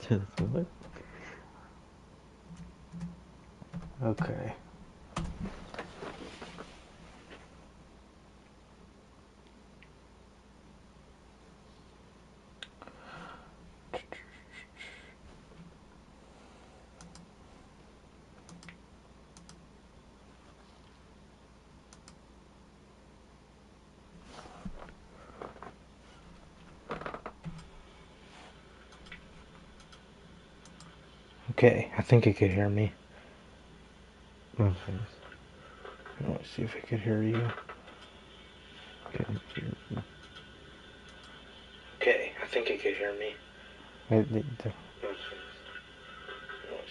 What? Okay. Okay, I think it could hear me. Okay. Let's see if it could hear you. Okay, I think it could hear me. Let's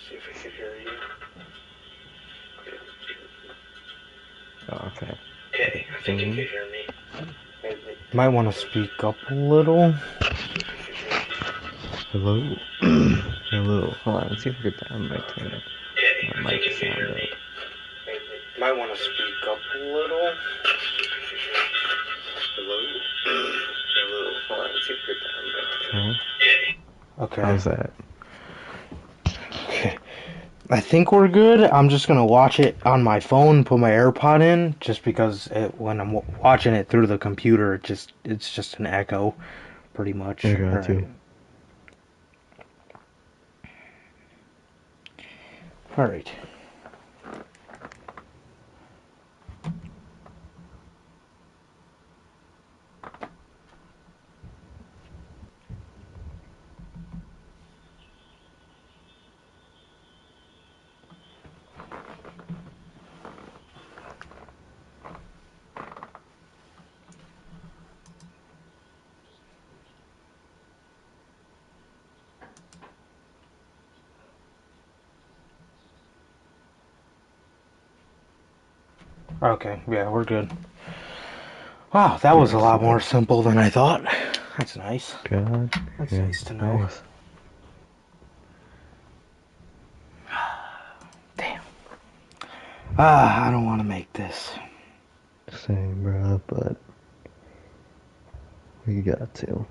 see if it could hear you. Okay. Okay, I think it could hear me. Might want to speak up a little. Hello? Hello. Hold on, let's see if I could turn my mic sound up. Might want to speak up a little. Hello? Hello. Hold on, let's see if I could turn my mic. Okay. How's that? Okay. I think we're good. I'm just gonna watch it on my phone, put my AirPod in, just because when I'm watching it through the computer, it's just an echo, pretty much. I got you. All right. Okay, yeah, we're good. Wow, that was a lot more simple than I thought. That's nice. God. That's nice to know. Nice. Damn. I don't want to make this. Same, bro, but we got to.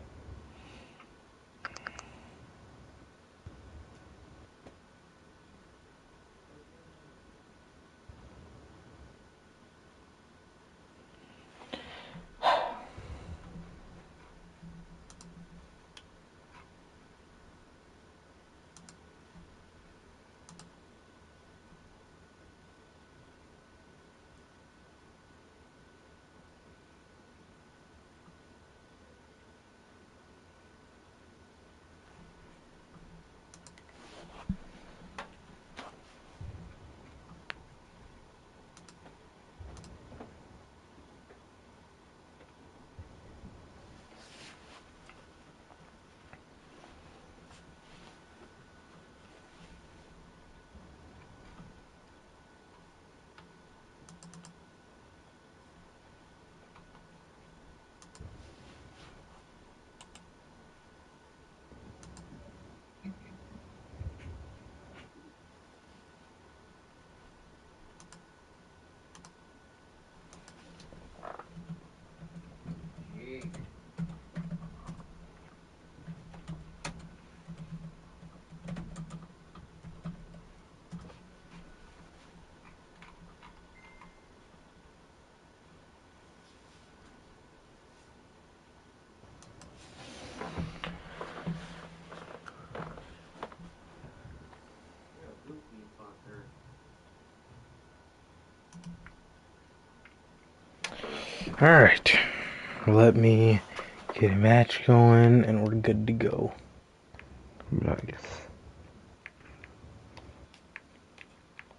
Alright. Let me get a match going and we're good to go. Nice.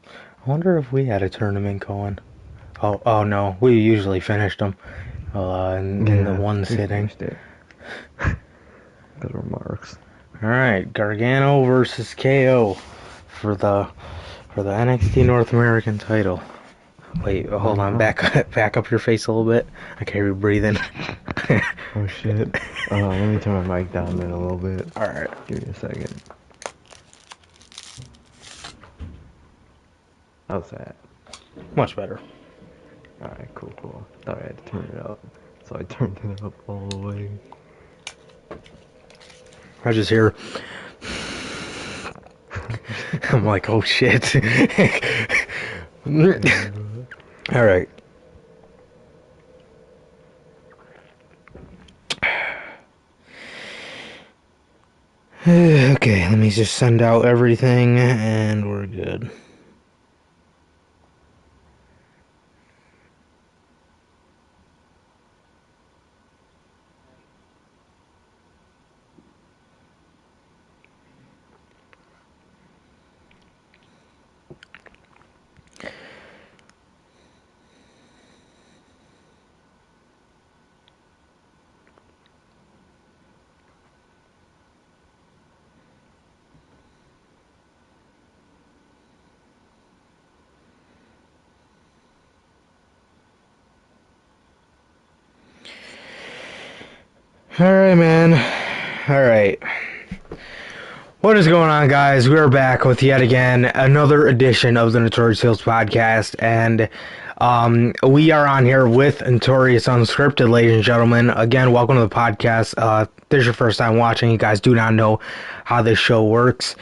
I wonder if we had a tournament going. Oh no, we usually finished them in the one sitting. Good remarks. Alright, Gargano versus KO for the NXT North American title. Wait, hold on, back up your face a little bit. I can't be breathing. Oh shit. Let me turn my mic down then a little bit. Alright. Give me a second. How's that? Much better. Alright, cool. Thought I had to turn it up. So I turned it up all the way. I just hear I'm like, oh shit. All right. Okay, let me just send out everything and we're good. Alright, man. Alright. What is going on, guys? We're back with yet again another edition of the Notorious podcast, and we are on here with Notorious Unscripted, ladies and gentlemen. Again, welcome to the podcast. This is your first time watching. You guys do not know how this show works.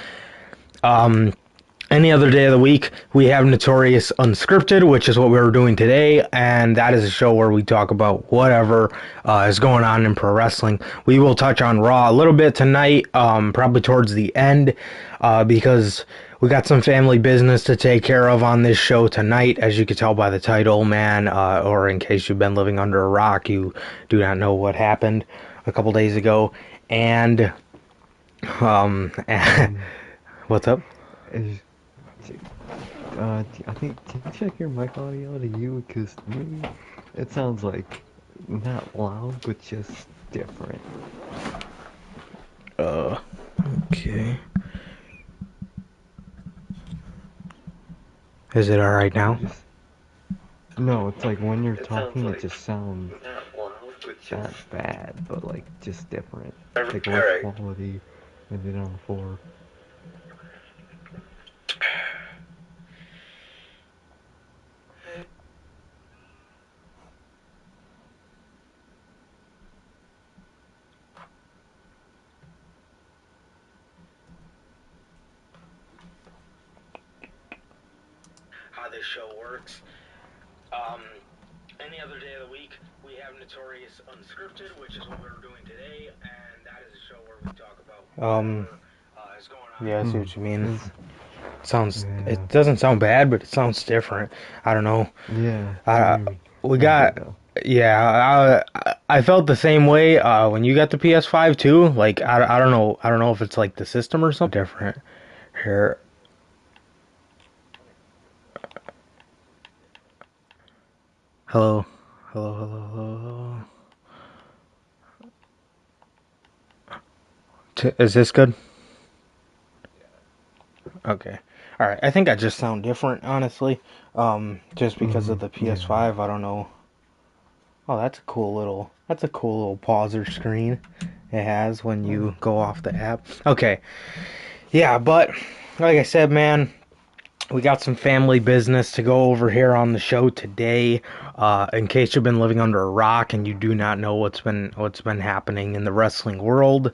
Any other day of the week, we have Notorious Unscripted, which is what we're doing today, and that is a show where we talk about whatever is going on in pro wrestling. We will touch on Raw a little bit tonight, probably towards the end, because we got some family business to take care of on this show tonight, as you can tell by the title, man, or in case you've been living under a rock, you do not know what happened a couple days ago, and, what's up? I think, can you check your mic audio to you? Because to me, it sounds like not loud, but just different. Okay. Is it alright now? No, it's like when you're talking, it just sounds not bad, but like just different. Like less quality, and then on 4. How this show works. Any other day of the week, we have Notorious Unscripted, which is what we're doing today, and that is a show where we talk about is going on. Yeah, I see what you mean. It doesn't sound bad, but it sounds different. I don't know. Yeah. We got, yeah, I felt the same way when you got the PS5 too. Like, I don't know if it's like the system or something different. Here. Hello. Is this good? Okay. Alright, I think I just sound different, honestly. Just because of the PS5, I don't know. Oh, that's a cool little pauser screen it has when you go off the app. Okay. Yeah, but like I said, man, we got some family business to go over here on the show today. In case you've been living under a rock and you do not know what's been happening in the wrestling world,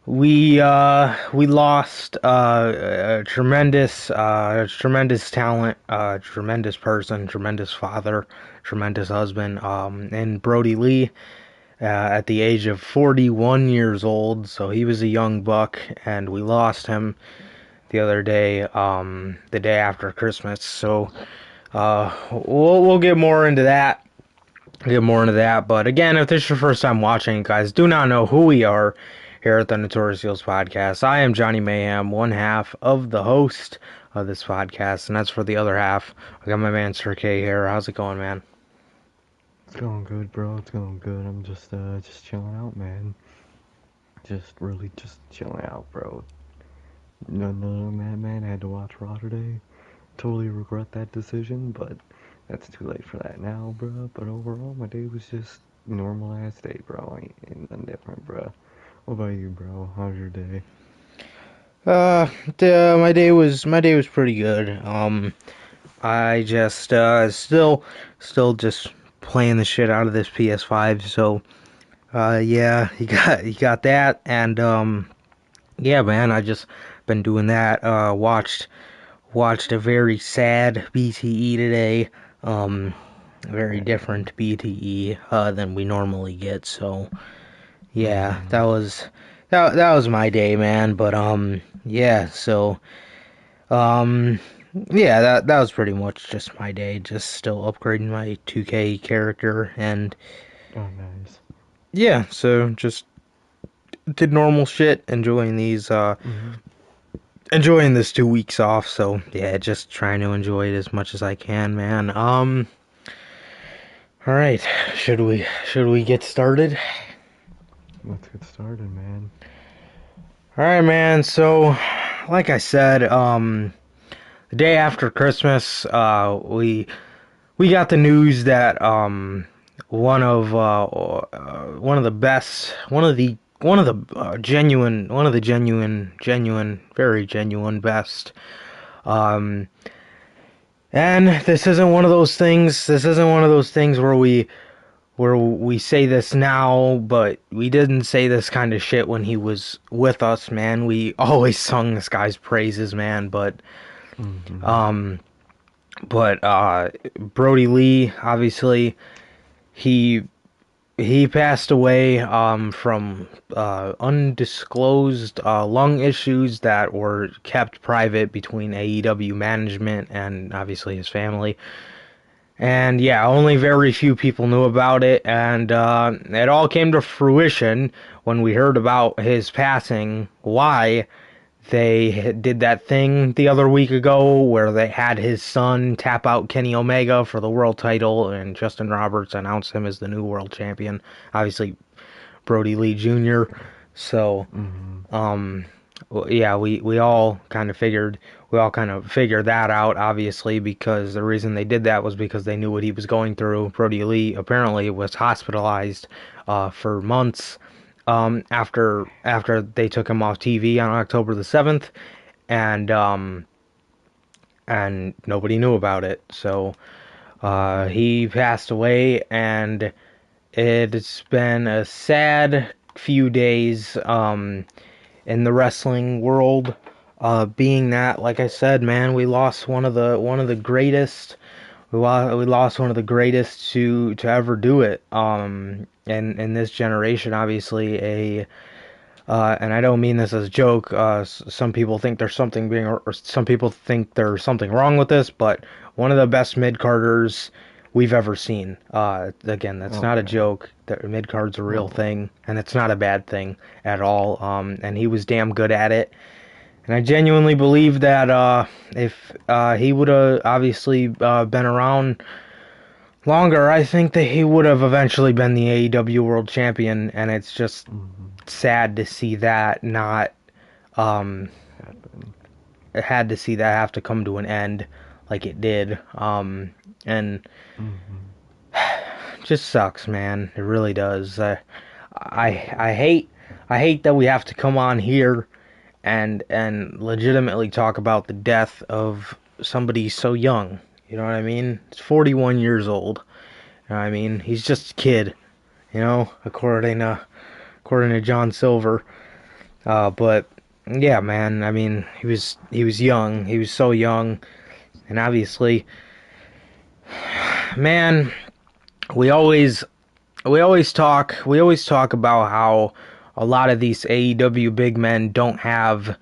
we lost a tremendous talent, tremendous person, tremendous father, tremendous husband, and Brodie Lee. At the age of 41 years old, so he was a young buck, and we lost him the other day, the day after Christmas. So we'll get more into that. But again, if this is your first time watching, guys, do not know who we are here at the Notorious podcast. I am Johnny Mayhem, one half of the host of this podcast, and that's for the other half. I got my man Sir K here. How's it going, man? It's going good, bro. It's going good. I'm just chilling out, man. Just chilling out, bro. No, man. I had to watch Raw today. Totally regret that decision, but that's too late for that now, bro. But overall, my day was just normal ass day, bro. Ain't nothing different, bro. What about you, bro? How's your day? My day was pretty good. I just still just playing the shit out of this PS5. So, yeah, you got that, and Yeah, man, I just been doing that. Watched a very sad BTE today. Um, very Dang. different BTE than we normally get. So yeah, Mm-hmm. that was my day, man. But yeah. So um, yeah, that was pretty much just my day. Just still upgrading my 2K character, and Oh, nice. yeah. So just did normal shit, Mm-hmm. enjoying this 2 weeks off. So yeah, just trying to enjoy it as much as I can, man. All right, should we get started? Let's get started, man. All right, man. So, like I said, the day after Christmas, we got the news that one of the best, one of the genuine, very genuine best. Um, and this isn't one of those things. This isn't one of those things where we say this now, but we didn't say this kind of shit when he was with us, man. We always sung this guy's praises, man. Mm-hmm. Um, but Brodie Lee, obviously, he he passed away from undisclosed lung issues that were kept private between AEW management and obviously his family. And yeah, only very few people knew about it, and it all came to fruition when we heard about his passing. Why they did that thing the other week ago where they had his son tap out Kenny Omega for the world title, and Justin Roberts announced him as the new world champion. Obviously, Brodie Lee Jr. So Mm-hmm. um, yeah, we all kind of figured that out, obviously, because the reason they did that was because they knew what he was going through. Brodie Lee apparently was hospitalized for months after they took him off TV on October the 7th, and and nobody knew about it. So Mm-hmm. he passed away, and it's been a sad few days. In the wrestling world. Being that, like I said, man, we lost one of the greatest. We lost one of the greatest to ever do it. And in this generation, obviously and I don't mean this as a joke. Some people think there's something being, or some people think there's something wrong with this, but one of the best mid carders we've ever seen. Again, that's not a Okay. joke. That mid card's a real Oh. thing, and it's not a bad thing at all. And he was damn good at it. And I genuinely believe that if he would have obviously been around longer, I think that he would have eventually been the AEW World Champion. And it's just Mm-hmm. sad to see that not um, Happen. had to see that have to come to an end like it did. And Mm-hmm. just sucks, man. It really does. I hate that we have to come on here and legitimately talk about the death of somebody so young. You know what I mean? He's 41 years old. You know what I mean? He's just a kid, you know, according to John Silver. But yeah, man. I mean, he was young. He was so young, and obviously, man, we always we always talk about how a lot of these AEW big men don't have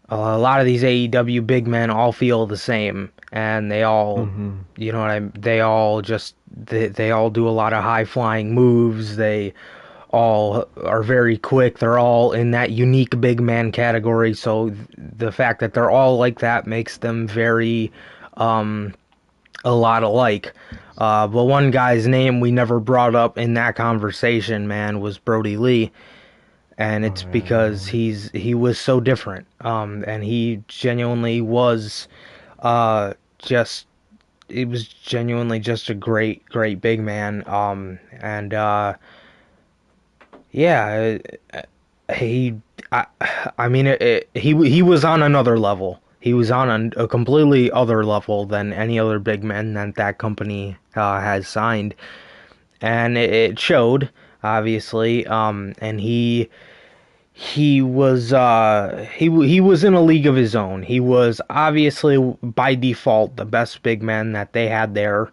a lot of these AEW big men all feel the same, and they all, Mm-hmm. you know what I, they all just they all do a lot of high flying moves. They all are very quick. They're all in that unique big man category. So the fact that they're all like that makes them very um, a lot alike. But one guy's name we never brought up in that conversation, man, was Brodie Lee, and Oh it's yeah, because man. he was so different. And he genuinely was just he was genuinely just a great big man. And yeah, he I, I mean he was on another level. He was on a completely other level than any other big man that that company has signed, and it showed obviously. And he was he was in a league of his own. He was obviously by default the best big man that they had there.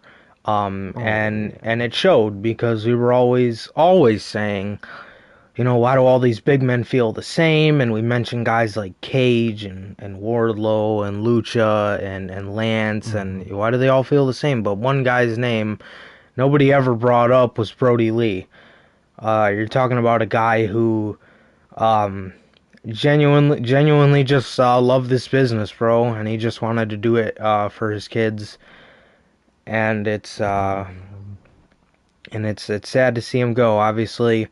Oh And yeah. it showed because we were always saying, you know, why do all these big men feel the same? And we mentioned guys like Cage and Wardlow and Lucha and Lance, and Mm-hmm. why do they all feel the same? But one guy's name nobody ever brought up was Brodie Lee. You're talking about a guy who um, genuinely just loved this business, bro, and he just wanted to do it for his kids. And Yeah, man. it's sad to see him go. Obviously,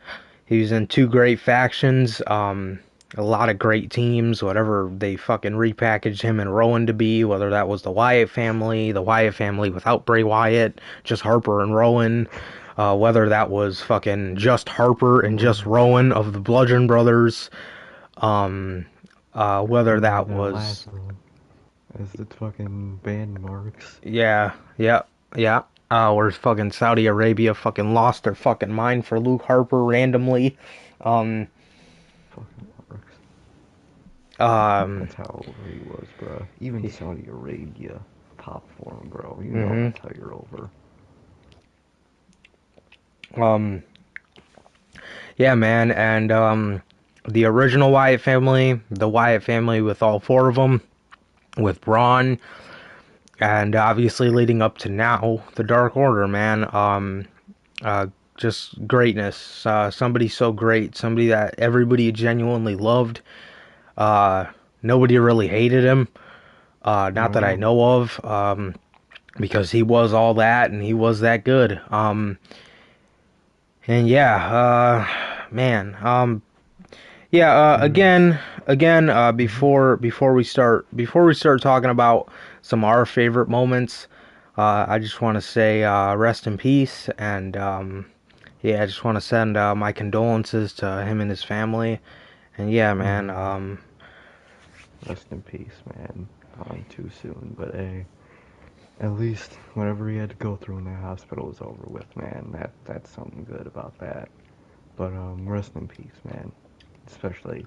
he was in two great factions, a lot of great teams, whatever they fucking repackaged him and Rowan to be, whether that was the Wyatt family without Bray Wyatt, just Harper and Rowan, whether that was fucking just Harper and just Or Rowan of the Bludgeon Brothers, whether or that that last was, one, as the fucking band marks. yeah, yeah, yeah. Where fucking Saudi Arabia fucking lost their fucking mind for Luke Harper randomly. Um, Fucking marks. um, That's how over he was, bro. Even Saudi Arabia popped for him, bro. You know hmm that's how you're over. um, yeah, man, and the original Wyatt family, the Wyatt family with all four of them, with Braun, and obviously leading up to now, the Dark Order, man. Uh, just greatness. Somebody so great, somebody that everybody genuinely loved. Uh, Nobody really hated him. Not that I No. know of, because he was all that and he was that good. And yeah, man. Yeah. Mm. Again. Mm-hmm. Before we start talking about some of our favorite moments, I just want to say rest in peace, and yeah, I just want to send my condolences to him and his family. And yeah, man. Mm. Rest in peace, man. Gone too soon, but hey, at least whatever he had to go through in the hospital is over with, man. That's something good about that. But rest in peace, man. Especially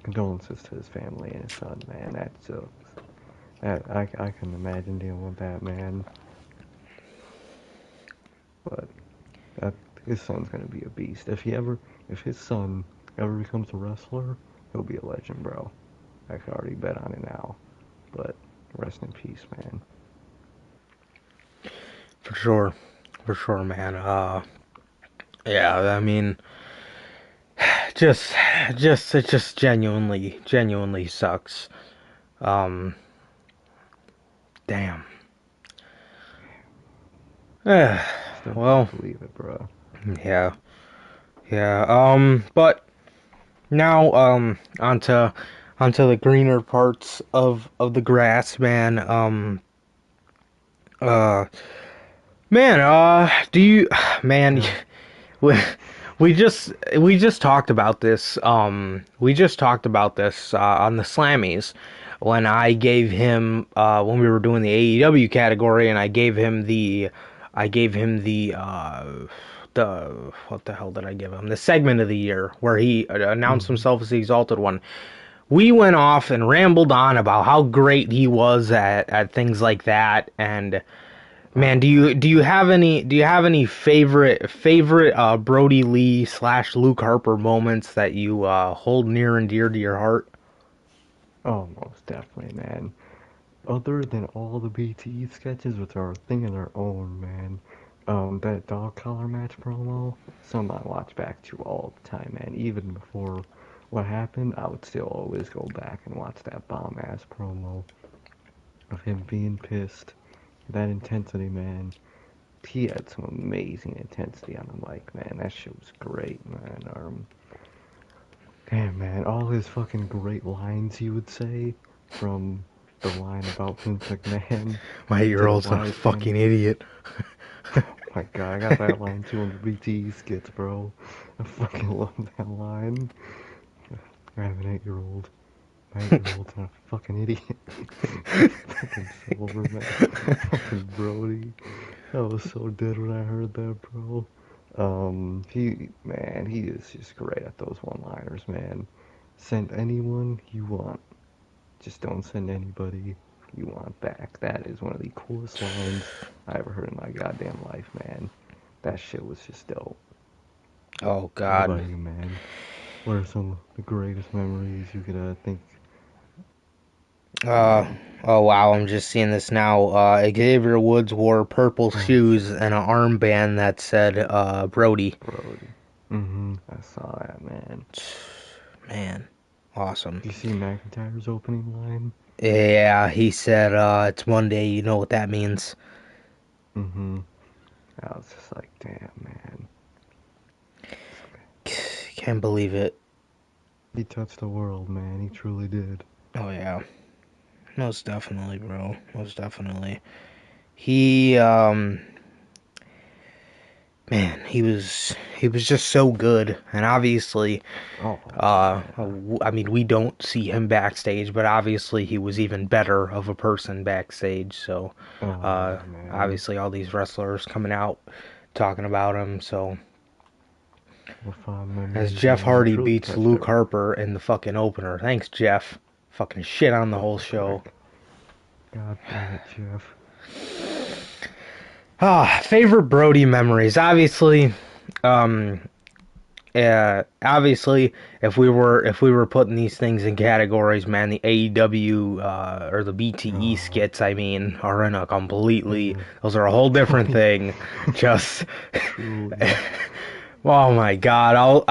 condolences to his family and his son, man. That's I can imagine dealing with that, man. But that his son's gonna be a beast. If his son ever becomes a wrestler, he'll be a legend, bro. I can already bet on it now. But rest in peace, man. For sure, man. Yeah. I mean, just, it just genuinely sucks. Um, Damn. Still Well, can't believe it, bro. yeah, yeah. But now, onto the greener parts of the grass, man. Uh, Man, do you, man, Yeah. we, we just talked about this. We just talked about this on the Slammies when I gave him when we were doing the AEW category, and I gave him the what the hell did I give him? The segment of the year where he announced Hmm. himself as the Exalted One. We went off and rambled on about how great he was at things like that, and man, Oh, do you have any favorite Brodie Lee / Luke Harper moments that you hold near and dear to your heart? oh, most definitely, man. Other than all the BTE sketches, which are a thing of their own, man. That dog collar match promo, some I watch back to all the time, man. Even before what happened, I would still always go back and watch that bomb ass promo of him being pissed. That intensity, man. He had some amazing intensity on the mic, man. That shit was great, man. Damn, man, all his fucking great lines he would say, from the line about Vince McMahon My to the 8-year-old's a Wyatt fucking family. idiot. Oh my god, I got that line too on the BTE skits, bro. I fucking love that line. I have an 8-year-old. My 8-year-old's not a fucking idiot. Fucking Silver, man. Fucking Brodie. I was so dead when I heard that, bro. he is just great at those one-liners, man. Send anyone you want. Just don't send anybody you want back. That is one of the coolest lines I ever heard in my goddamn life, man. That shit was just dope. Oh What God. about you, man? What are some of the greatest memories you could think Uh, man? oh wow, I'm just seeing this now. Xavier Woods wore purple Oh shoes shit. and an armband that said Brodie. Brodie. I saw that, man. Man, awesome. Do you see McIntyre's opening line? Yeah, he said it's Monday. You know what that means. Mm-hmm. I was just like, damn, man. Can't believe it. He touched the world, man. He truly did. Oh yeah, most definitely, bro. Most definitely. He man, he was just so good, and obviously, Oh, uh, yeah. I mean, we don't see him backstage, but obviously he was even better of a person backstage. So, Oh, uh, yeah, man. obviously all these wrestlers coming out talking about him. So, What fond as memories, Jeff man. He Hardy truly beats touched Luke everyone. Harper in the fucking opener. Thanks, Jeff. Fucking shit on the What whole a show. prick. God damn it, Jeff. Ah, favorite Brody memories. Um, obviously, if we were putting these things in categories, man, the AEW or the BTE Oh, skits, I mean, are in a completely. yeah. Those are a whole different thing. Just, Truly. oh my God,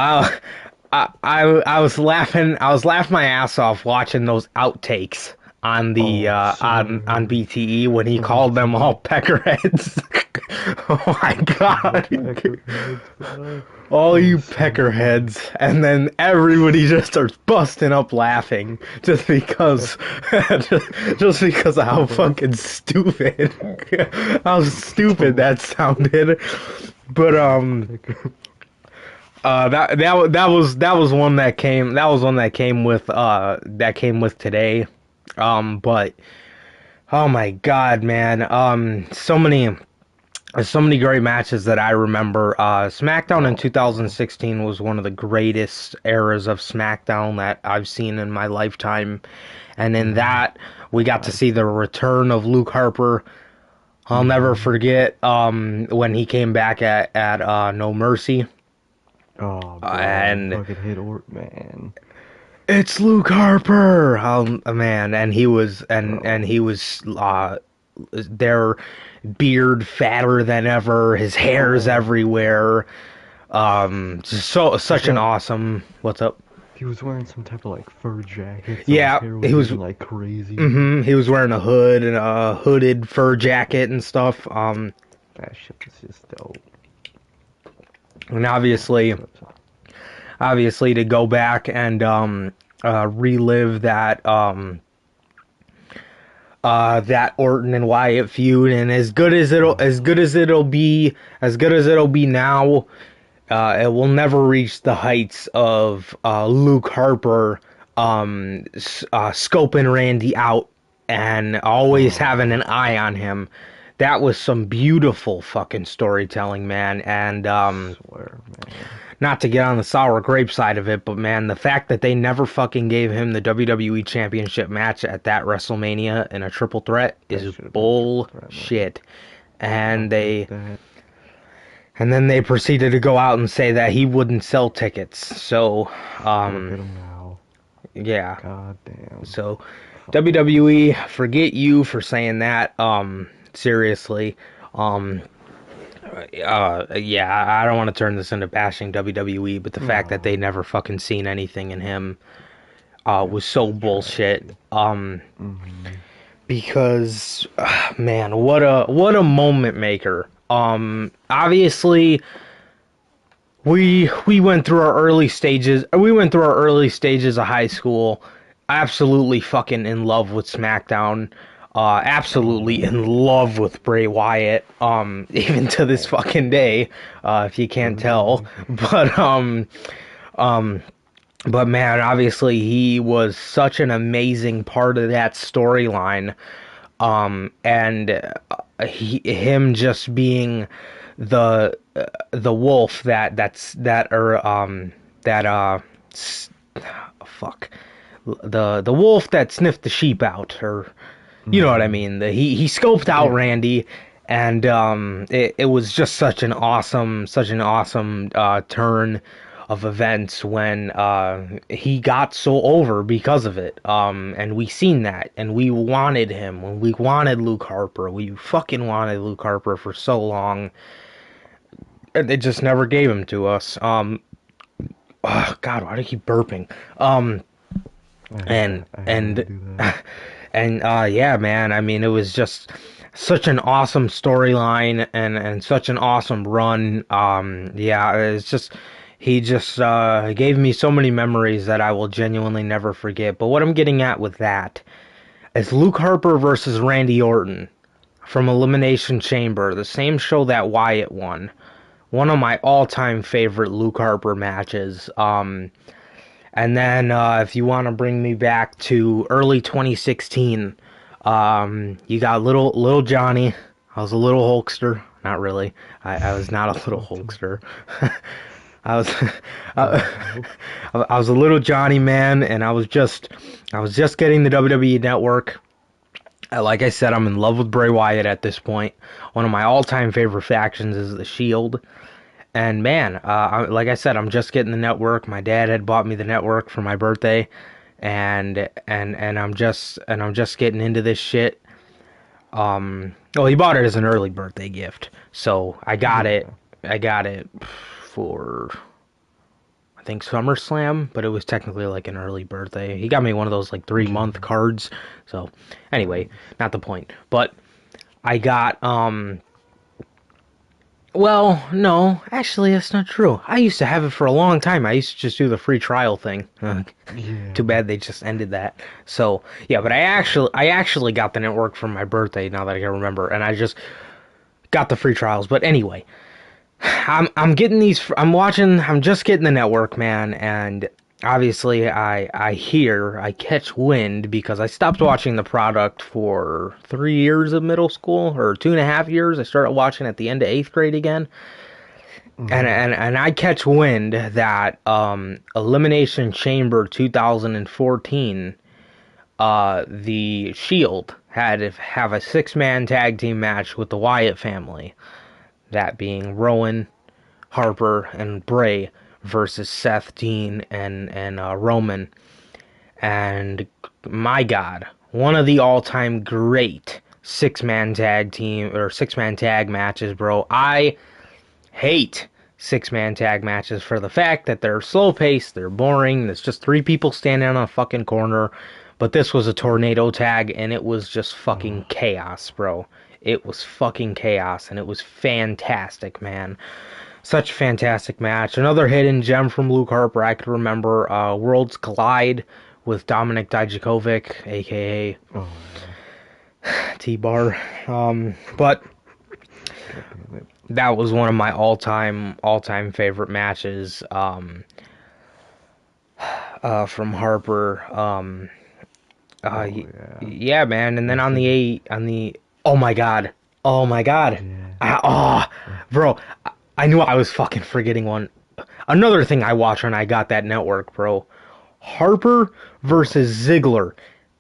I was laughing. I was laughing my ass off watching those outtakes on the Oh, I on swear. BTE when he The called ones them with all the peckerheads. Oh my the God. peckerheads, bro. All That you was so funny. peckerheads, and then everybody just starts busting up laughing just because, just because of how The fucking stupid, how stupid that sounded. But pecker. that was one that came with today. But oh my God, man, so many great matches that I remember. SmackDown in Oh, bro. 2016 was one of the greatest eras of SmackDown that I've seen in my lifetime. And in Mm-hmm. that, we got to I see the return of Luke Harper. I'll never Mm-hmm. forget when he came back at No Mercy. Oh, bro, he And fucking hit Ort, man. it's Luke Harper, man, and he was and Bro. he was their beard fatter than ever. His hair's Oh, everywhere. So his such an awesome. What's up? he was wearing some type of like fur jacket, so his Yeah, hair he was was. even like crazy. He was wearing a hood and a hooded fur jacket and stuff. That shit was just dope. And Oh, I'm obviously, so sorry. obviously to go back and relive that Orton and Wyatt feud, and as good as it'll be now, it will never reach the heights of Luke Harper scoping Randy out and always having an Oh, eye on him. That was some beautiful fucking storytelling, man. And I swear, man. not to get on the sour grape side of it, but man, the fact that they never fucking gave him the WWE Championship match at that WrestleMania in a triple threat That is should have been a triple threat, man. bullshit. And Fuck with they that. and then they proceeded to go out and say that he wouldn't sell tickets. So, Look at him now. yeah. God damn. So Fucking WWE, awesome. forget you for saying that. Seriously. Um, yeah, I don't want to turn this into bashing WWE, but the fact that they No, never fucking seen anything in him was that's so just a bullshit. travesty. Because man, what a moment maker. Obviously we went through our early stages. We went through our early stages of high school, absolutely fucking in love with SmackDown. Absolutely Oh, in love with Bray Wyatt. Even to this man. fucking day, if you can't tell. Truly. But um, but man, obviously he was such an amazing part of that storyline. And him just being the wolf that or that fuck the wolf that sniffed the sheep out, or you know what I Mm, mean. He scoped out yeah. Randy, and it was just such an awesome turn of events when he got so over because of it. And we seen that, and we wanted him. When we wanted Luke Harper, we fucking wanted Luke Harper for so long, and they just never gave him to us. Oh, God, why do I keep burping? Um, and I hate when I and do that. and yeah, man, I mean, it was just such an awesome storyline, and such an awesome run. Yeah, it's just he just gave me so many memories that I will genuinely never forget. But what I'm getting at with that is Luke Harper versus Randy Orton from Elimination Chamber, the same show that Wyatt won. One of my all-time favorite Luke Harper matches. And then if you want to bring me back to early 2016, you got little Johnny. I was a little Hulkster. Not really. I was not a little Hulkster. I was I, Oh, I was a little Johnny man, and I was just getting the WWE Network. Like I said, I'm in love with Bray Wyatt at this point. One of my all-time favorite factions is the Shield. And man, like I said, I'm just getting the network. My dad had bought me the network for my birthday, and I'm just getting into this shit. Well, he bought it as an early birthday gift, so I got it. yeah. I got it for I think SummerSlam, but it was technically like an early birthday. He got me one of those like 3 month Yeah. cards. So anyway, Nice. not the point. But I got well, no, actually, that's not true. I used to have it for a long time. I used to just do the free trial thing. Too Yeah. bad they just ended that. So yeah, but I actually got the network for my birthday. Now that I can remember, and I just got the free trials. But anyway, I'm getting these. I'm watching. I'm just getting the network, man, and obviously I catch wind because I stopped watching the product for 3 years of middle school, or 2.5 years. I started watching at the end of eighth grade again, Hmm. and I catch wind that Elimination Chamber 2014, the Shield had to have a 6-man tag team match with the Wyatt family, that being Rowan, Harper, and Bray versus Seth, Dean, and Roman. And my God, one of the all-time great 6-man tag team or 6-man tag matches, bro. I hate 6-man tag matches for the fact that they're slow paced, they're boring. There's just three people standing on a fucking corner. But this was a tornado tag, and it was just fucking Oh, chaos, bro. It was fucking chaos, and it was fantastic, man. Such a fantastic match. Another hidden gem from Luke Harper I could remember, Worlds Collide with Dominic Dijakovic, aka oh yeah. T-Bar. But God damn it. that was one of my all time favorite matches from Harper. Oh yeah. Yeah, man. And then That's on like, the oh my god, oh my god, yeah. bro, I knew I was fucking forgetting one. Another thing I watched when I got that network, bro. Harper Oh versus Ziggler,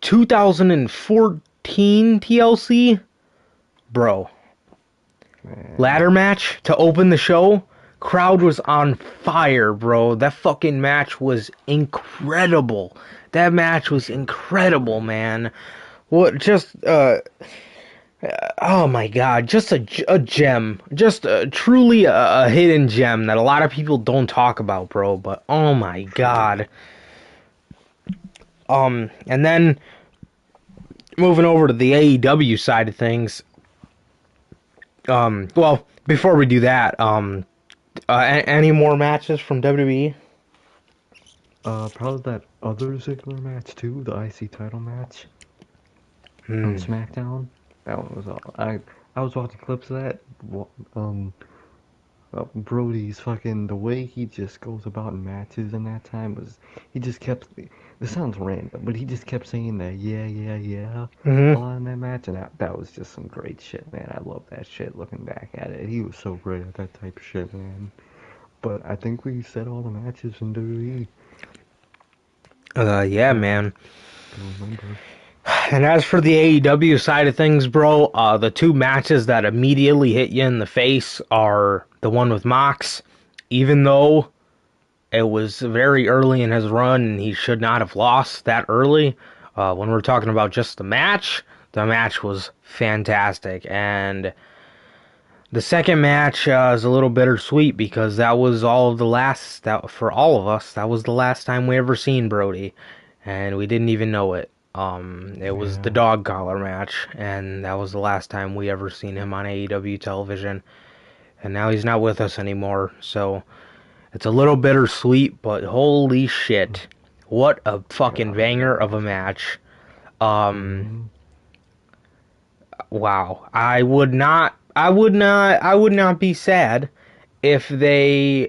2014 TLC, bro. man. Ladder match to open the show. Crowd was on fire, bro. That fucking match was incredible. That match was incredible, man. What just oh my god, just a gem. Just truly a hidden gem that a lot of people don't talk about, bro, but oh my True. god. And then moving over to the AEW side of things. Well, before we do that, any more matches from WWE? Probably that other Ziggler match too, the IC title match on Hmm. SmackDown. That one was all. I was watching clips of that. Um, Brodie's fucking the way he just goes about in matches in that time was he just kept this sounds random, but he just kept saying that, yeah, yeah, yeah, a Mm-hmm. lot in that match, and that was just some great shit, man. I love that shit looking back at it. He was so great at that type of shit, man. But I think we said all the matches in WWE. Yeah, That I man. can remember. And as for the AEW side of things, bro, the two matches that immediately hit you in the face are the one with Mox, even though it was very early in his run and he should not have lost that early. When we're talking about just the match was fantastic. And the second match is a little bittersweet because that was all of the last, that for all of us, that was the last time we ever seen Brodie, and we didn't even know it. It was the Yeah. dog collar match, and that was the last time we ever seen him on AEW television. And now he's not with us anymore, so it's a little bittersweet, but holy shit, what a fucking God, that banger of a was match. Um, mm-hmm. wow, I would not be sad if they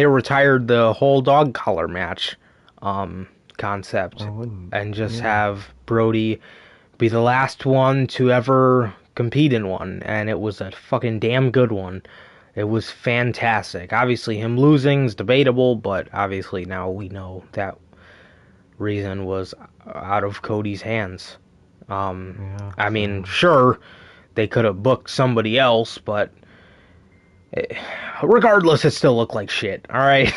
retired the whole dog collar match I concept wouldn't. and just Yeah. have Brodie be the last one to ever compete in one, and it was a fucking damn good one. It was fantastic. Obviously, him losing is debatable, but obviously now we know that reason was out of Cody's hands. Um, Yeah. I mean, So. sure, they could have booked somebody else, but regardless, it still looked like shit. All right,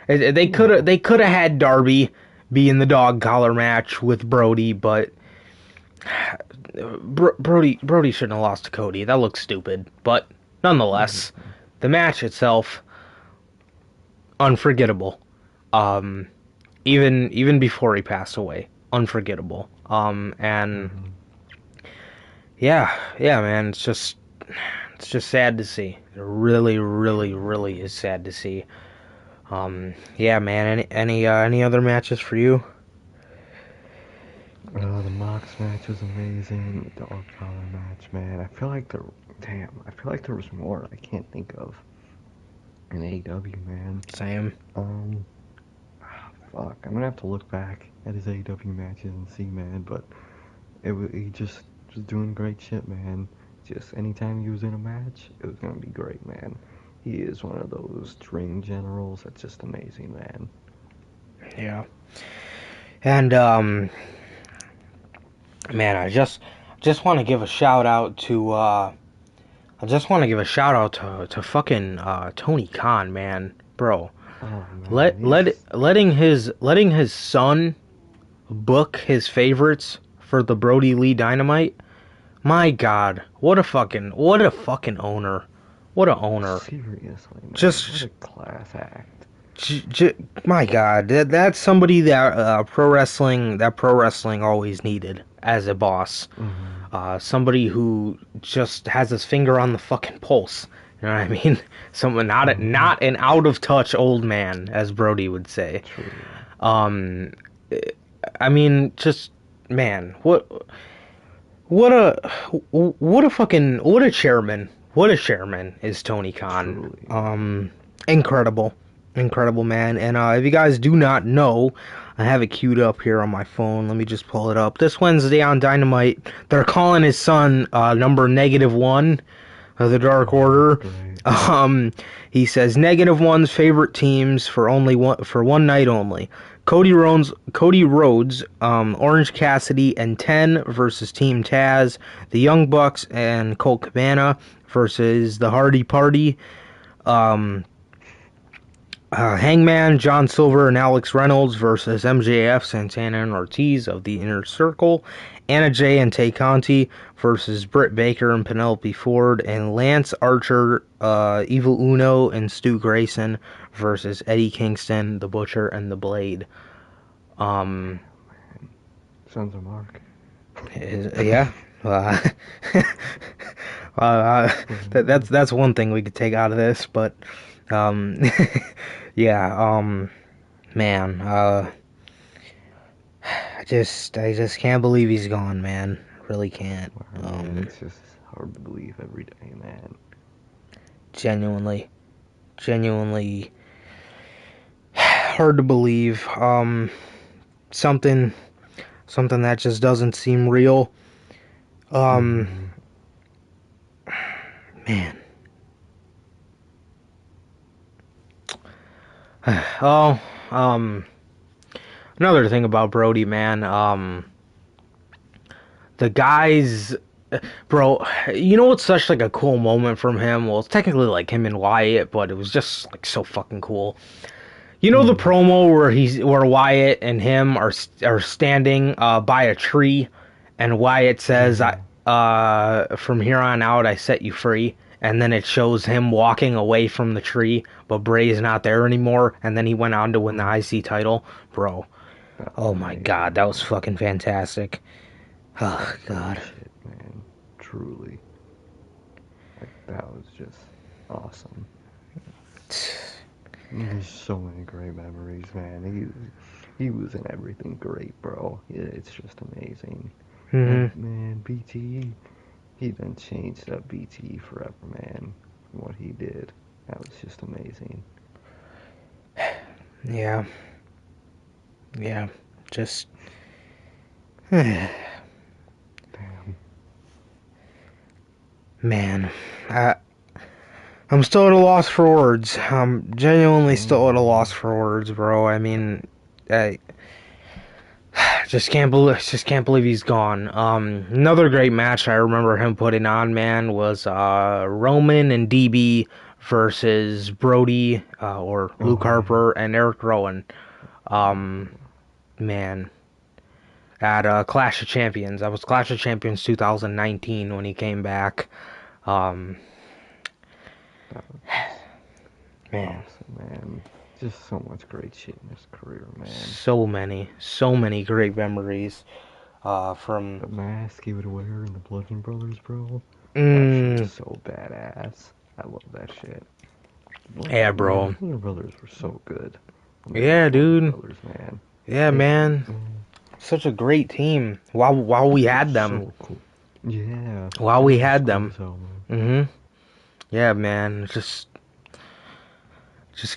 they could have Yeah. had Darby be in the dog collar match with Brodie, but Brodie shouldn't have lost to Cody. That looks stupid, but nonetheless, Mm-hmm. the match itself unforgettable. Um, even before he passed away, unforgettable. And Mm-hmm. yeah, man, it's just sad to see. It really, really, really is sad to see. Yeah, man. Any other matches for you? The Mox match was amazing. The dog collar match, man. I feel like damn. I feel like there was more I can't think of in AEW, man. Same. Um, fuck. I'm gonna have to look back at his AEW matches and see, man. But he just doing great shit, man. Just anytime he was in a match, it was gonna be great, man. He is one of those ring generals that's just amazing, man. Yeah. And man, I just want to give a shout out to to fucking Tony Khan, man, bro. Oh man, Letting his son book his favorites for the Brody Lee Dynamite. My God, what a fucking owner. What a owner. seriously, man, what Just a class act. my God, that's somebody that pro wrestling always needed as a boss. Hmm. Somebody who just has his finger on the fucking pulse. You know what I mean? Someone Hmm. not an out of touch old man, as Brody would say. True. Um, I mean, just man, what a chairman is Tony Khan. Truly, man. Incredible, incredible man. And if you guys do not know, I have it queued up here on my phone. Let me just pull it up. This Wednesday on Dynamite, they're calling his son number -1 of the Dark Oh, that's Order. great. Um, he says -1's favorite teams for one night only. Cody Rhodes, Orange Cassidy, and 10 versus Team Taz. The Young Bucks and Colt Cabana versus the Hardy Party. Um, Hangman, John Silver, and Alex Reynolds versus MJF, Santana, and Ortiz of the Inner Circle. Anna Jay and Tay Conti versus Britt Baker and Penelope Ford. And Lance Archer, Evil Uno, and Stu Grayson versus Eddie Kingston, The Butcher, and The Blade. Um, Man, sons of Mark. yeah. Uh, uh, that's one thing we could take out of this, but um, yeah, man, I just can't believe he's gone, man. Really can't. Wow, man, it's just hard to believe every day, man. Genuinely, genuinely hard to believe. something something that just doesn't seem real. Um, Mm-hmm. man. Oh, um, another thing about Brodie, man. The guys, bro. You know what's such like a cool moment from him? Well, it's technically like him and Wyatt, but it was just like so fucking cool. You know the Mm. promo where Wyatt and him are standing by a tree, and Wyatt says, Yeah. from here on out, I set you free." And then it shows him walking away from the tree, but Bray's not there anymore. And then he went on to win the Mm. IC title, bro. That was Oh my god, amazing, that was man. fucking fantastic. That Oh was great god. shit, man. Truly. Like, that was just awesome. There's so many great memories, man. He was in everything great, bro. It's just amazing. Hmm. And man, BT, he done changed up BT forever, man. What he did, that was just amazing. Yeah. Yeah. Just. Man. Damn. I'm still at a loss for words. I'm genuinely Same, still at a loss man. for words, bro. I mean, I just can't believe he's gone. Another great match I remember him putting on, man, was Roman and DB versus Brodie or Luke Oh yeah. Harper and Eric Rowan. Um, man, at Clash of Champions. That was Clash of Champions 2019 when he came back. Um, That was just man, awesome, man. Just so much great shit in his career, man. so many great memories. From The mask he would wear in the Bludgeon Brothers, bro. That shit was mm, so badass. I love that shit. yeah, Man, the bro. Bludgeon Brothers were so good when they were the Yeah, Bludgeon dude. Brothers, man. Yeah, They, man. man, Such a great team. While we they were had them. so cool. Yeah, While they we were just had cool them. as hell, man. Mhm. Yeah, man. Just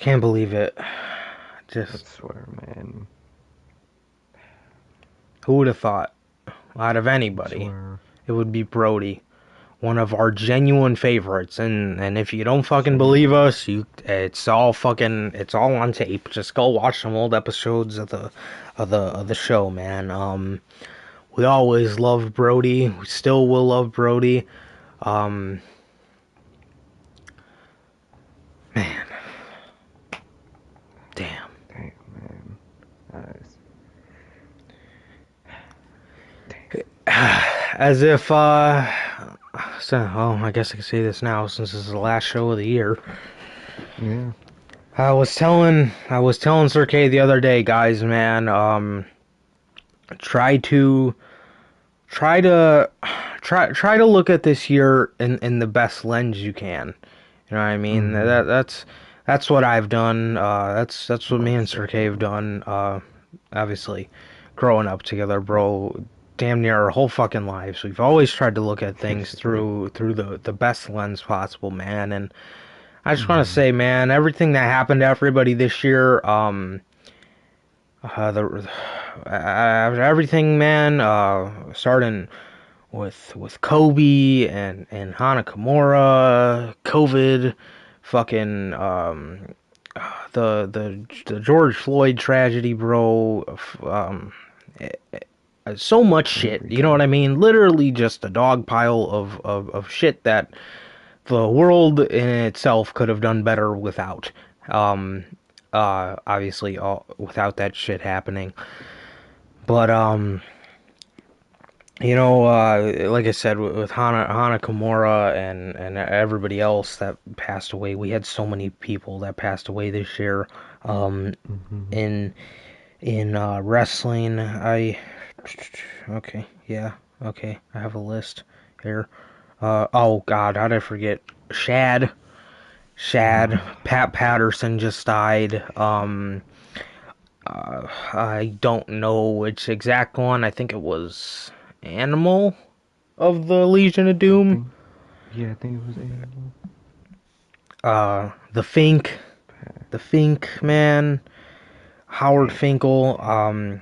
can't believe it. I Just swear, man. who would have thought? Out of I anybody, swear. it would be Brodie, one of our genuine favorites. And if you don't fucking believe Seriously. us, it's all on tape. Just go watch some old episodes of the show, man. We always loved Brodie. We still will love Brodie. Um, man, damn. Damn, man. Nice. As if, I guess I can say this now since this is the last show of the year. Yeah. I was telling Sir K the other day, guys, man, try to, try to, try to look at this year in the best lens you can. You know what I mean? Mm-hmm. That's what I've done. That's what me and Most Sir K have definitely. done. Obviously, growing up together, bro, damn near our whole fucking lives. We've always tried to look at things Yeah. through the best lens possible, man. And I just want to Mm-hmm. say, man, everything that happened to everybody this year, everything, man, starting with Kobe and Hana Kimura, COVID, fucking the George Floyd tragedy, bro. So much shit. You know what Everything. I mean? Literally just a dog pile of shit that the world in itself could have done better without. Um, obviously, without that shit happening. But like I said, with Hana Kimura and everybody else that passed away, we had so many people that passed away this year. Um, Mm-hmm. in wrestling, okay, yeah, okay, I have a list here. Oh God, how did I forget? Shad, Shad, Oh, Pat Patterson just died. I don't know which exact one. I think it was Animal of the Legion of I Doom. think. Yeah, I think it was Animal. The Fink, Pat. the Fink man, Howard Damn. Finkel. Man.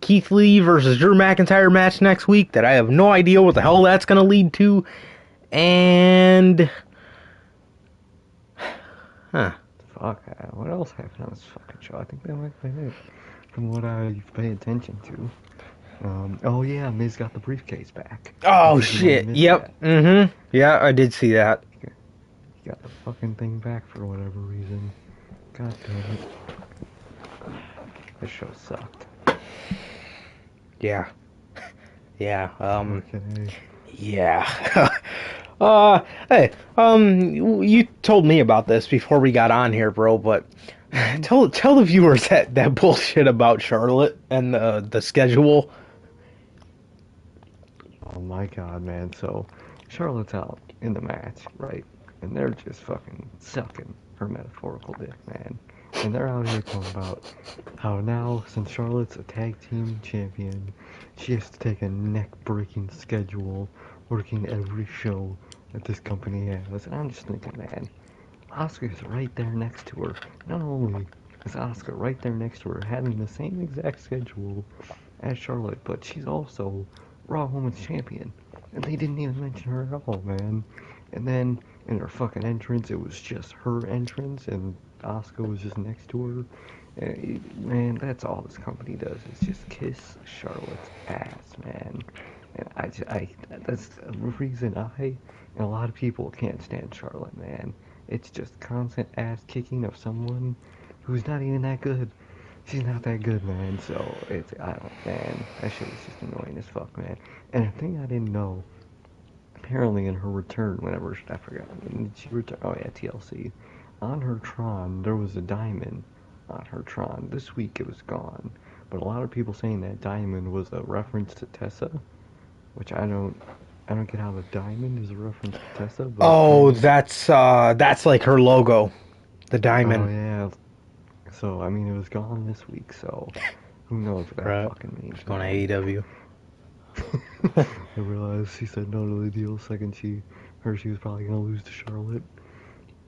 Keith Lee versus Drew McIntyre match next week that I have no idea what the hell that's gonna lead to. And Fuck, what else happened on this fucking show? I think that might be it, from what I pay attention to. Oh yeah, Miz got the briefcase back. I oh think you might have shit, missed yep, that. yeah, I did see that. He got the fucking thing back for whatever reason. God damn it. This show sucked. Yeah, yeah, Okay. yeah. Hey, you told me about this before we got on here, bro. But tell the viewers that bullshit about Charlotte and the schedule. Oh my god, man. So, Charlotte's out in the match, right? And they're just fucking sucking her metaphorical dick, man. And they're out here talking about how now, since Charlotte's a tag team champion, she has to take a neck-breaking schedule, working every show that this company has. And I'm just thinking, man, Asuka's right there next to her. Not only is Asuka right there next to her, having the same exact schedule as Charlotte, but she's also Raw Women's Champion. And they didn't even mention her at all, man. And then in her fucking entrance, it was just her entrance, and Asuka was just next to her. And, man, that's all this company does is just kiss Charlotte's ass, man. And that's the reason I and a lot of people can't stand Charlotte, man. It's just constant ass kicking of someone who's not even that good. She's not that good, man. So I don't, man. That shit was just annoying as fuck, man. And a thing I didn't know, apparently in her return, whenever I forgot, when did she return? Oh yeah, TLC. On her Tron, there was a diamond on her Tron. This week it was gone, but a lot of people saying that diamond was a reference to Tessa, which I don't get how the diamond is a reference to Tessa, but Oh, apparently, that's like her logo, the oh diamond. yeah. So I mean, it was gone this week, so who knows what that Right, fucking means, going to man. AEW. I realized she said no to the deal second she heard she was probably gonna lose to Charlotte.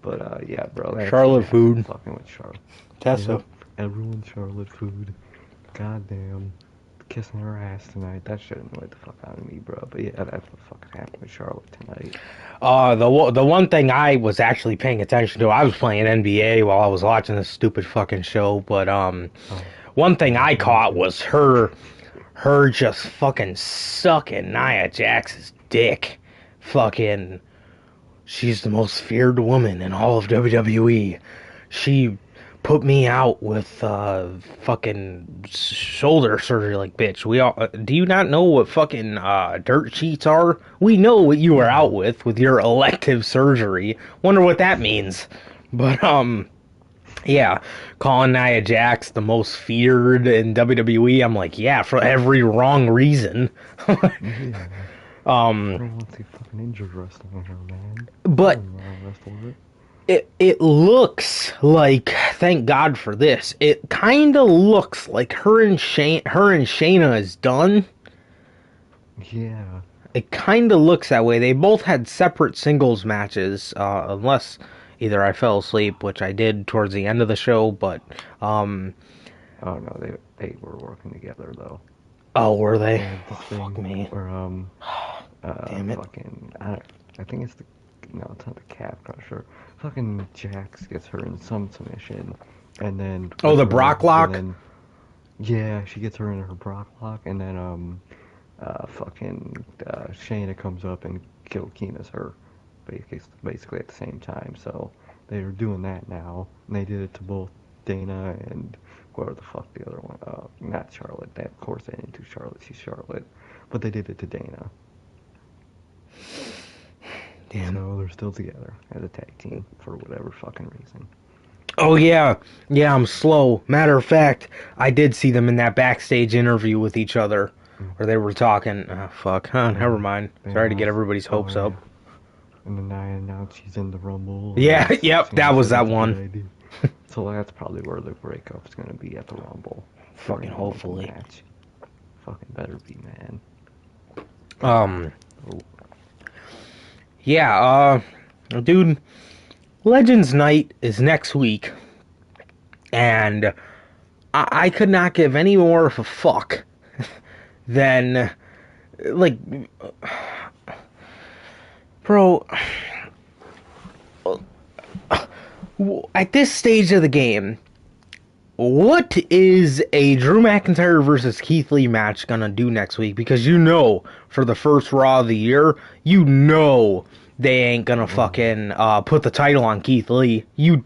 But yeah, bro, that's what Charlotte happened. food, Fucking with Charlotte. Tessa. Yep, everyone's Charlotte food. Goddamn, kissing her ass tonight. That shit annoyed the fuck out of me, bro. But yeah, that's what fucking happened with Charlotte tonight. The one thing I was actually paying attention to, I was playing NBA while I was watching this stupid fucking show, but Oh, one thing yeah, I me caught too. was her just fucking sucking Nia Jax's dick. Fucking, she's the most feared woman in all of WWE. She put me out with fucking shoulder surgery. Like, bitch, we all do you not know what fucking dirt sheets are? We know what you were out Yeah. with your elective surgery. Wonder what that means. But yeah, calling Nia Jax the most feared in WWE. I'm like, yeah, for every wrong reason. Yeah. um, Girl wants to fucking injured wrestling her, man. She but doesn't want to wrestle it. it looks like, thank God for this. It kind of looks like her and Shayna is done. Yeah. It kind of looks that way. They both had separate singles matches, unless either I fell asleep, which I did towards the end of the show. But Oh no, they were working together though. oh, were they? They had this Fuck thing me. where Damn it. fucking I think it's the no, it's not the calf crusher. Fucking Jax gets her in some submission, and then Oh, puts the her Brock over, and lock. then yeah, she gets her in her Brock lock, and then Shayna comes up and Kill Keena's her, basically at the same time. So they're doing that now, and they did it to both Dana and whoever the fuck the other one. Not Charlotte. That of course they didn't do Charlotte. She's Charlotte, but they did it to Dana. Damn. So they're still together as a tag team for whatever fucking reason. Oh yeah, yeah. I'm slow. Matter of fact, I did see them in that backstage interview with each other, Mm. where they were talking. Oh, fuck. Huh, never mind. They Sorry to get announced, everybody's oh hopes up. yeah, and then I announced she's in the Rumble, Yeah. and Yep. That Shayna was said that that's a good one. idea. So that's probably where the breakup's gonna be at the Rumble Fucking during the women's hopefully. match. Fucking better be, man. God. Um. Oh, Yeah. Dude. Legends Night is next week, and I could not give any more of a fuck than, like, bro, at this stage of the game, what is a Drew McIntyre versus Keith Lee match gonna do next week? Because you know, for the first Raw of the year, you know they ain't gonna fucking put the title on Keith Lee. You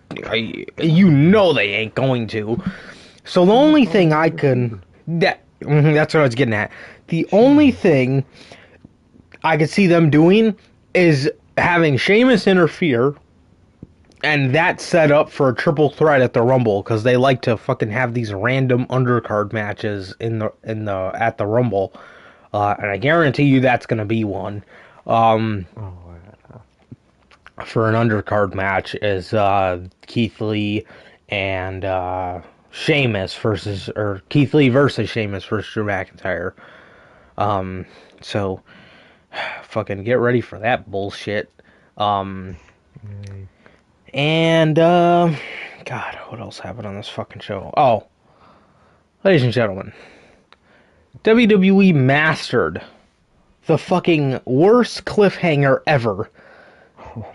know they ain't going to. So the only thing I can that's what I was getting at. The only thing I could see them doing is having Sheamus interfere, and that's set up for a triple threat at the Rumble because they like to fucking have these random undercard matches in the at the Rumble, and I guarantee you that's gonna be one. For an undercard match is Keith Lee and Sheamus or Keith Lee versus Sheamus versus Drew McIntyre. So fucking get ready for that bullshit. And God, what else happened on this fucking show? Oh, ladies and gentlemen, WWE mastered the fucking worst cliffhanger ever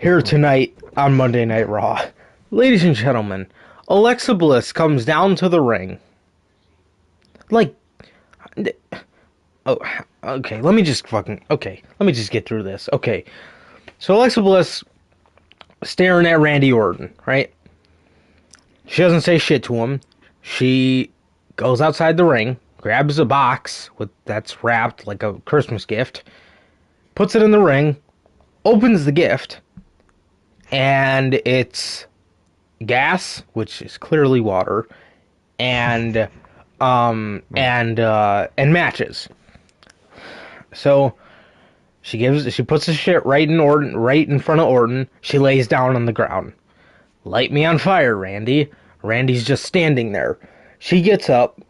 here tonight on Monday Night Raw. Ladies and gentlemen, Alexa Bliss comes down to the ring. Like, oh, okay, let me just get through this. Okay, so Alexa Bliss staring at Randy Orton, right? She doesn't say shit to him. She goes outside the ring, grabs a box that's wrapped like a Christmas gift, puts it in the ring, opens the gift, and it's gas, which is clearly water, and matches. So she puts the shit right in front of Orton. She lays down on the ground. Light me on fire, Randy. Randy's just standing there. She gets up,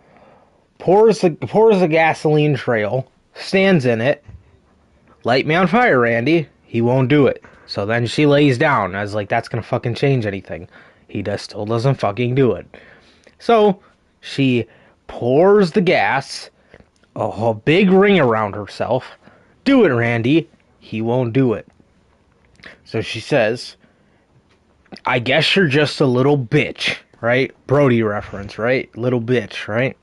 pours the gasoline trail, stands in it. Light me on fire, Randy. He won't do it. So then she lays down. I was like, that's gonna fucking change anything. He still doesn't fucking do it. So she pours the gas, a big ring around herself. Do it, Randy. He won't do it. So she says, I guess you're just a little bitch, right? Brodie reference, right? Little bitch, right?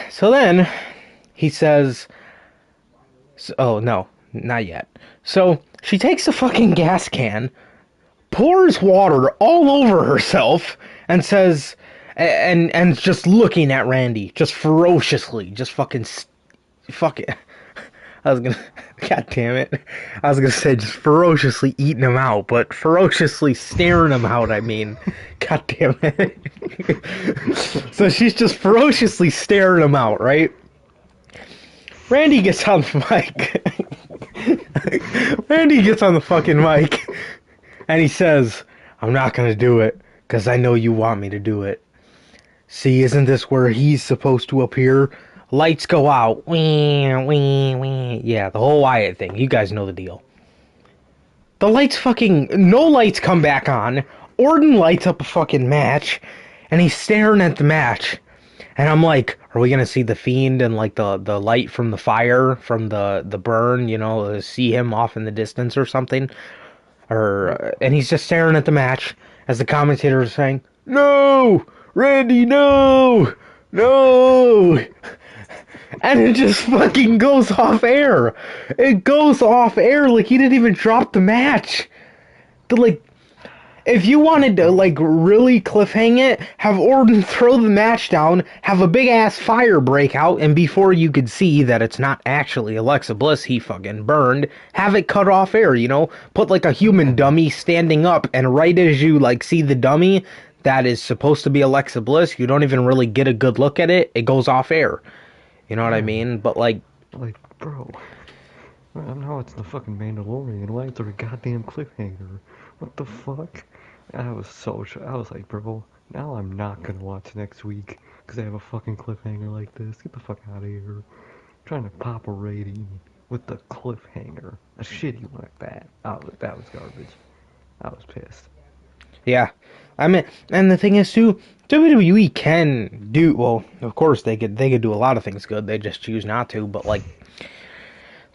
So then he says, oh no, not yet. So she takes the fucking gas can, pours water all over herself, and says, and just looking at Randy, just ferociously, just fucking I was gonna, god damn it, I was gonna say just ferociously eating him out, but ferociously staring him out, I mean, god damn it. So she's just ferociously staring him out, right? Randy gets on the mic. Randy gets on the fucking mic, and he says, I'm not gonna do it, because I know you want me to do it. See, isn't this where he's supposed to appear? Lights go out. Wee, wee, wee. Yeah, the whole Wyatt thing. You guys know the deal. The lights no lights come back on. Orton lights up a fucking match, and he's staring at the match. And I'm like, are we gonna see the Fiend and like the light from the fire, from the burn, see him off in the distance or something? And he's just staring at the match as the commentator is saying, no! Randy, no! No! And it just fucking goes off air. It goes off air like he didn't even drop the match. If you wanted to, really cliffhang it, have Orton throw the match down, have a big-ass fire break out, and before you could see that it's not actually Alexa Bliss he fucking burned, have it cut off air, Put, a human dummy standing up, and right as you, see the dummy that is supposed to be Alexa Bliss, you don't even really get a good look at it, it goes off air. You know what I mean? But, bro, I know it's the fucking Mandalorian. Why is there a goddamn cliffhanger? What the fuck? I was so sure. I was like, bro, now I'm not gonna watch next week because I have a fucking cliffhanger like this. Get the fuck out of here. I'm trying to pop a rating with the cliffhanger. A shitty one like that. That was garbage. I was pissed. yeah. I mean, and the thing is too, WWE can do well. Of course, they could do a lot of things good. They just choose not to. But like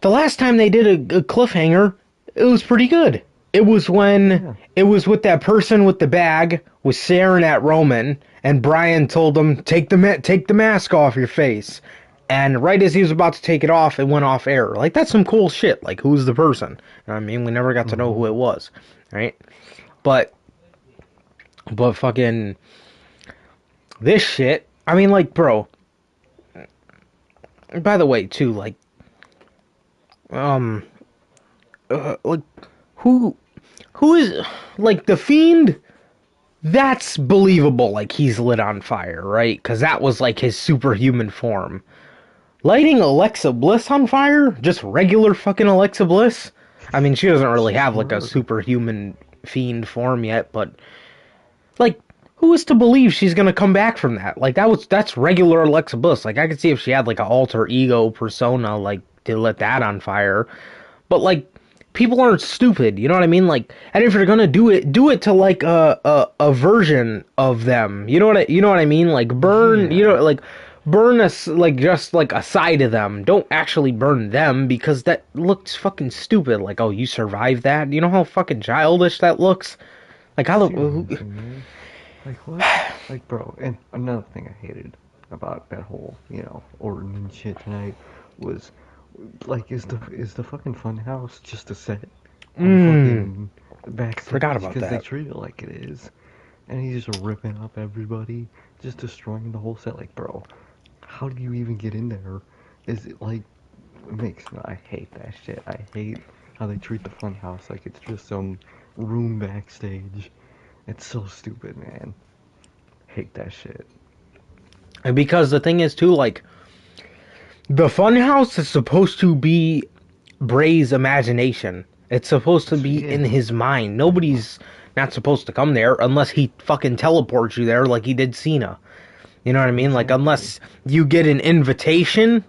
the last time they did a cliffhanger, it was pretty good. It was when Yeah. it was with that person with the bag was staring at Roman, and Brian told him take the mask off your face. And right as he was about to take it off, it went off air. Like that's some cool shit. Like who's the person? I mean, we never got to know who Mm-hmm. it was, right? But fucking this shit. I mean, like, bro. By the way, too, um, like, who, who is, like, the Fiend? That's believable. Like, he's lit on fire, right? Because that was like his superhuman form. Lighting Alexa Bliss on fire? Just regular fucking Alexa Bliss? I mean, she doesn't It's really just have like a her. superhuman fiend form yet, but like, who is to believe she's gonna come back from that? Like that's regular Alexa Bliss. Like I could see if she had like an alter ego persona, like to let that on fire. But like people aren't stupid, you know what I mean? Like, and if you're gonna do it to like a version of them. You know what I mean? Like burn, you Yeah. know, like burn us like just like a side of them. Don't actually burn them because that looks fucking stupid. Like, oh, you survived that? You know how fucking childish that looks? Like how the Seriously, man. Like what? Like, bro. And another thing I hated about that whole, Orton and shit tonight was, like, is the fucking funhouse just a set on fucking forgot backstage? about Because they that. treat it like it is, and he's just ripping up everybody, just destroying the whole set. Like, bro, how do you even get in there? Is it like I hate that shit. I hate how they treat the funhouse like it's just some room backstage. It's so stupid, man. Hate that shit. And because the thing is too, like the funhouse is supposed to be Bray's imagination. It's supposed to be in Yeah, his mind. Nobody's not supposed to come there unless he fucking teleports you there like he did Cena. You know what I mean? Like exactly. unless you get an invitation,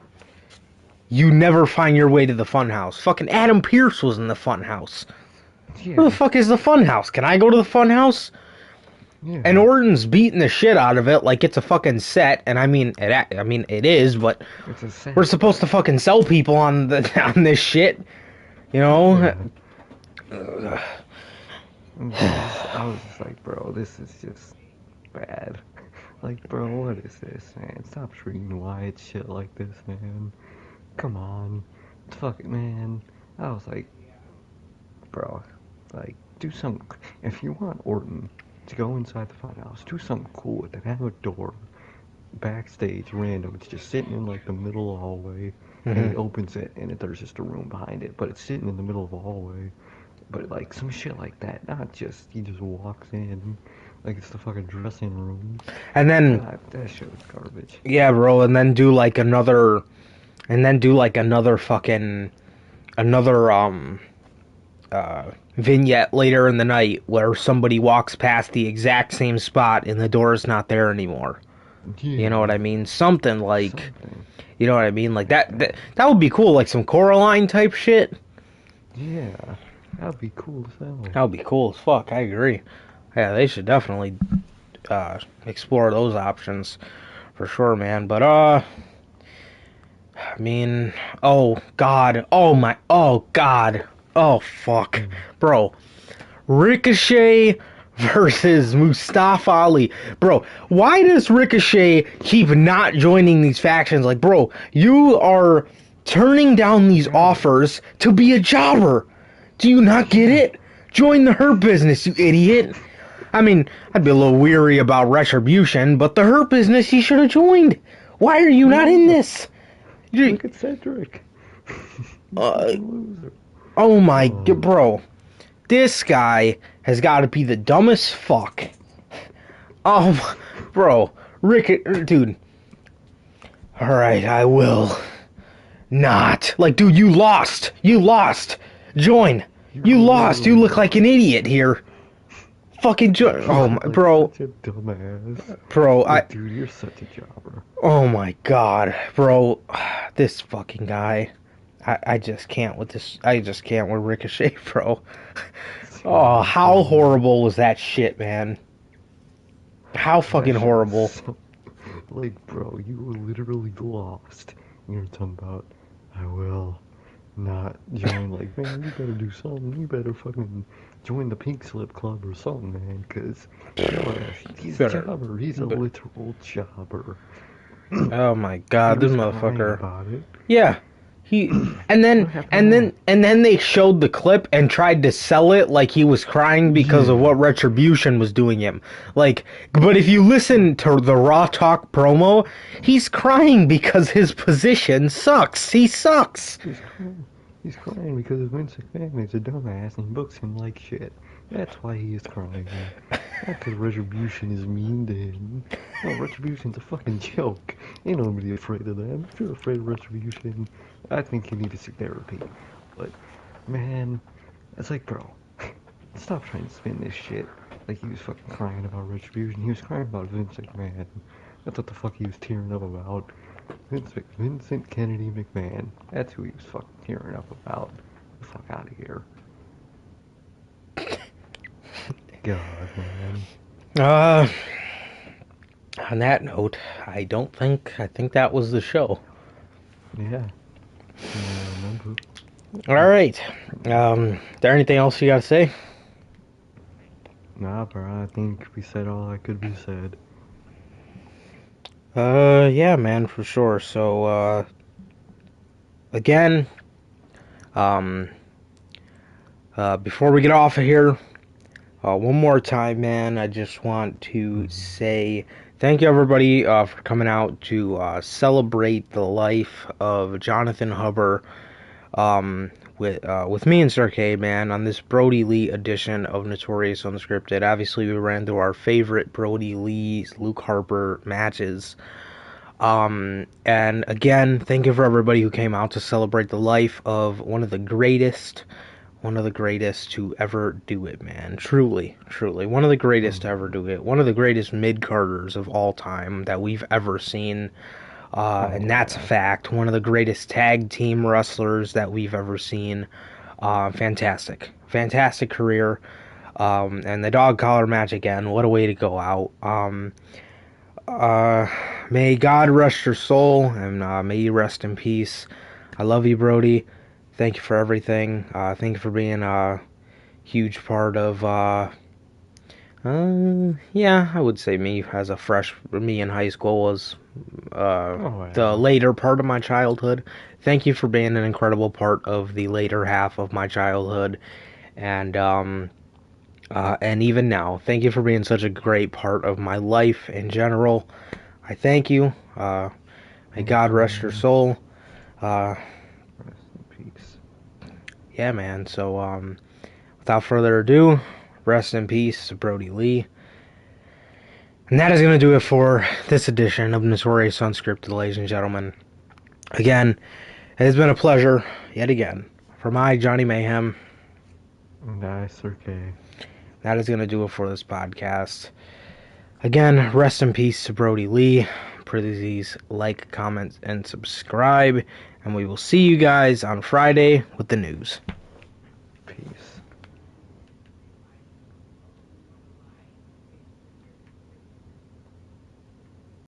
you never find your way to the funhouse. Fucking Adam Pierce was in the funhouse. Where the Yeah, fuck is the funhouse? Can I go to the funhouse? And yeah. Orton's beating the shit out of it like it's a fucking set, and I mean it is, but It's a we're set, supposed but to fucking sell people on the on this shit, you know? yeah. I was just like, bro, this is just bad. Like, bro, what is this, man? Stop treating Wyatt shit like this, man. Come on. Fuck it, man. I was like, bro, like, do something. If you want Orton to go inside the funhouse, do something cool with it. Have a door backstage, random. It's just sitting in like the middle of the hallway, and Hmm. he opens it, and there's just a room behind it, but it's sitting in the middle of the hallway. But like some shit like that, not just he just walks in like it's the fucking dressing room. And then God, that shit was garbage. yeah, bro, and then do like another vignette later in the night where somebody walks past the exact same spot and the door is not there anymore. You know what Yeah, I mean? Something like, something you know what I mean? Like like that would be cool, like some Coraline type shit. yeah, that'd be cool as hell. That would be cool as fuck. I agree. Yeah, they should definitely explore those options for sure, man. But I mean, oh god, oh god, oh fuck, Mm. bro, Ricochet versus Mustafa Ali, bro. Why does Ricochet keep not joining these factions? Like, bro, you are turning down these Right. offers to be a jobber. Do you not get Yeah. it? Join the Hurt Business, you idiot. I mean, I'd be a little weary about Retribution, but the Hurt Business he should have joined. Why are you not in Yeah. this? You, Look at Cedric. You uh, fucking loser. oh my, Oh, bro. This guy has got to be the dumbest fuck. Oh, bro. Dude. Alright, I will not. Like, dude, you lost. You lost. Join. you You lost. You literally look like an lost. idiot here. Fucking join. You Oh, my, look like bro. such a dumbass. Bro, Like, dude, you're such a jobber. oh my god. Bro. This fucking guy. I just can't with this. I just can't with Ricochet, bro. Oh, Seriously, how man. horrible was that shit, man? How That fucking shit was horrible. so, like, bro, you were literally lost. You're talking about, I will not join. Like, man, you better do something. You better fucking join the Pink Slip Club or something, man. Cause your ass, he's a Better, jobber. He's a but literal jobber. oh my He god, this was crying motherfucker. about it. Yeah. He and What then happened and to then that? and then they showed the clip and tried to sell it like he was crying because of Yeah. what Retribution was doing him. Like, but if you listen to the Raw Talk promo, he's crying because his position sucks. He sucks. He's crying. He's crying because Vince McMahon is a dumbass and he books him like shit. That's why he is crying. Not because Retribution is mean to him. No, Retribution's a fucking joke. Ain't nobody afraid of them. If you're afraid of Retribution, I think you need to see therapy. But, man, it's like, bro, stop trying to spin this shit. Like he was fucking crying about Retribution. He was crying about Vince McMahon. That's what the fuck he was tearing up about. Vincent Kennedy McMahon. That's who he was fucking tearing up about. Get the fuck out of here. God, man. Uh, on that note, I think that was the show. Yeah. From what I remember. All right. There anything else you got to say? Nah, bro. I think we said all that could be said. Yeah, man, for sure. So, again, um, before we get off of here, one more time, man, I just want to Mm-hmm. say thank you, everybody, for coming out to celebrate the life of Jonathan Huber, with me and Sir K, man, on this Brodie Lee edition of Notorious Unscripted. Obviously, we ran through our favorite Brodie Lee, Luke Harper matches. And again, thank you for everybody who came out to celebrate the life of one of the greatest to ever do it, man. Truly, truly, one of the greatest to ever Mm-hmm. do it. One of the greatest mid-carders of all time that we've ever seen. And Oh, that's a yeah. fact. One of the greatest tag team wrestlers that we've ever seen. Fantastic. Fantastic career. And the dog collar match again. What a way to go out. Uh, May God rest your soul, and may you rest in peace. I love you, Brodie. Thank you for everything. Thank you for being a huge part of, yeah, I would say me in high school was, Oh, the yeah. later part of my childhood. Thank you for being an incredible part of the later half of my childhood. And even now, thank you for being such a great part of my life in general. I thank you. May Thank God you, rest your man. soul. Uh, Rest in peace. yeah, man. So, without further ado, rest in peace, Brodie Lee. And that is going to do it for this edition of Notorious Unscripted, ladies and gentlemen. Again, it has been a pleasure, yet again, for my Johnny Mayhem. And I, Sir K. That is going to do it for this podcast. Again, rest in peace to Brodie Lee. Please like, comment, and subscribe. And we will see you guys on Friday with the news. Peace.